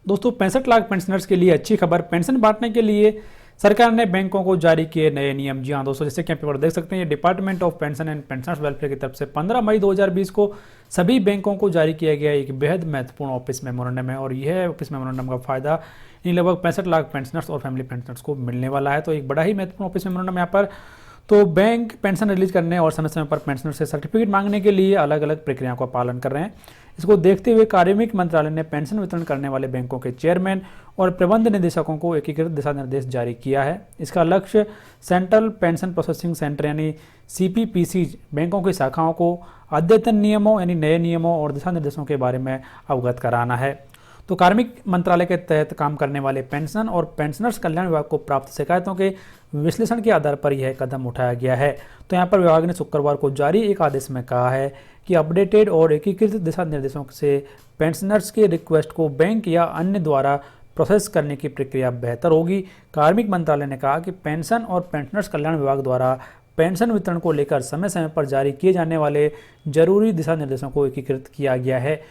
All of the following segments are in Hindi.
दोस्तों 65 लाख पेंशनर्स के लिए अच्छी खबर। पेंशन बांटने के लिए सरकार ने बैंकों को जारी किए नए नियम। जी हाँ दोस्तों, जैसे कि आप पेपर देख सकते हैं, ये department of pension and pensioners welfare की तरफ से 15 मई 2020 को सभी बैंकों को जारी किया गया एक बेहद महत्वपूर्ण ऑफिस मेमोरेंडम है। और यह ऑफिस मेमोरेंडम का फायदा इन लगभग 65 लाख पेंशनर्स और फैमिली पेंशनर्स को मिलने वाला है। तो एक बड़ा ही महत्वपूर्ण ऑफिस मेमोरेंडम यहाँ पर। तो बैंक पेंशन रिलीज करने और समय समय पर पेंशनर से सर्टिफिकेट मांगने के लिए अलग अलग प्रक्रियाओं का पालन कर रहे हैं। इसको देखते हुए कार्मिक मंत्रालय ने पेंशन वितरण करने वाले बैंकों के चेयरमैन और प्रबंध निदेशकों को एकीकृत दिशा निर्देश जारी किया है। इसका लक्ष्य सेंट्रल पेंशन प्रोसेसिंग सेंटर यानी सीपीपीसी बैंकों की शाखाओं को अद्यतन नियमों यानी नए नियमों और दिशा निर्देशों के बारे में अवगत कराना है। तो कार्मिक मंत्रालय के तहत काम करने वाले पेंशन और पेंशनर्स कल्याण विभाग को प्राप्त शिकायतों के विश्लेषण के आधार पर यह कदम उठाया गया है। तो यहाँ पर विभाग ने शुक्रवार को जारी एक आदेश में कहा है कि अपडेटेड और एकीकृत दिशा निर्देशों से पेंशनर्स के रिक्वेस्ट को बैंक या अन्य द्वारा प्रोसेस करने की प्रक्रिया बेहतर होगी। कार्मिक मंत्रालय ने कहा कि पेंशन और पेंशनर्स कल्याण विभाग द्वारा पेंशन वितरण को लेकर समय समय पर जारी किए जाने वाले जरूरी दिशा निर्देशों को एकीकृत किया गया है।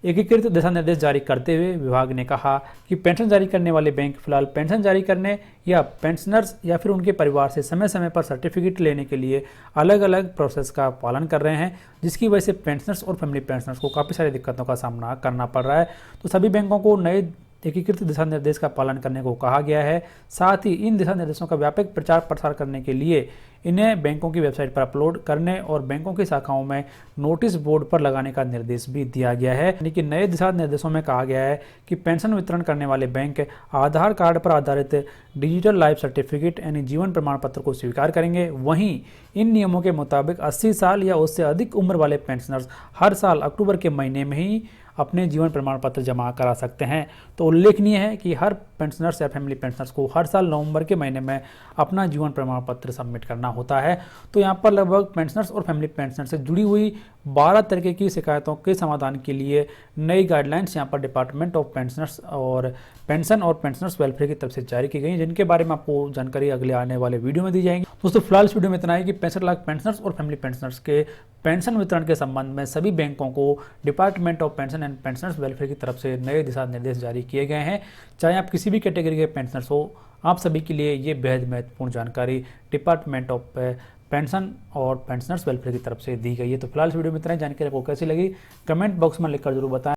एकीकृत दिशा निर्देश जारी करते हुए विभाग ने कहा कि पेंशन जारी करने वाले बैंक फिलहाल पेंशन जारी करने या पेंशनर्स या फिर उनके परिवार से समय समय पर सर्टिफिकेट लेने के लिए अलग अलग प्रोसेस का पालन कर रहे हैं, जिसकी वजह से पेंशनर्स और फैमिली पेंशनर्स को काफ़ी सारी दिक्कतों का सामना करना पड़ रहा है। तो सभी बैंकों को नए एकीकृत दिशा निर्देश का पालन करने को कहा गया है। साथ ही इन दिशा निर्देशों का व्यापक प्रचार प्रसार करने के लिए इन्हें बैंकों की वेबसाइट पर अपलोड करने और बैंकों की शाखाओं में नोटिस बोर्ड पर लगाने का निर्देश भी दिया गया है। यानी कि नए दिशा निर्देशों में कहा गया है कि पेंशन वितरण करने वाले बैंक आधार कार्ड पर आधारित डिजिटल लाइफ सर्टिफिकेट यानी जीवन प्रमाण पत्र को स्वीकार करेंगे। वहीं इन नियमों के मुताबिक 80 साल या उससे अधिक उम्र वाले पेंशनर्स हर साल अक्टूबर के महीने में ही अपने जीवन प्रमाण पत्र जमा करा सकते हैं। तो उल्लेखनीय है कि हर पेंशनर्स या फैमिली पेंशनर्स को हर साल नवंबर के महीने में अपना जीवन प्रमाण पत्र सबमिट करना होता है। तो यहाँ पर लगभग पेंशनर्स और फैमिली पेंशनर्स से जुड़ी हुई 12 तरीके की शिकायतों के समाधान के लिए नई गाइडलाइंस यहाँ पर डिपार्टमेंट ऑफ पेंशनर्स और पेंशन और पेंशनर्स वेलफेयर की तरफ से जारी की गई, जिनके बारे में आपको जानकारी अगले आने वाले वीडियो में दी जाएगी। दोस्तों फिलहाल इस वीडियो में इतना है कि 65 लाख पेंशनर्स और फैमिली पेंशनर्स के पेंशन वितरण के संबंध में सभी बैंकों को department of pension and pensioners welfare की तरफ से नए दिशा निर्देश जारी किए गए हैं। चाहे आप किसी भी कैटेगरी के पेंशनर्स हो, आप सभी के लिए ये बेहद महत्वपूर्ण जानकारी डिपार्टमेंट ऑफ पेंशन और पेंशनर्स वेलफेयर की तरफ से दी गई है। तो फिलहाल इस वीडियो में इतना ही। जानकारी आपको कैसी लगी कमेंट बॉक्स में लिखकर जरूर बताएं।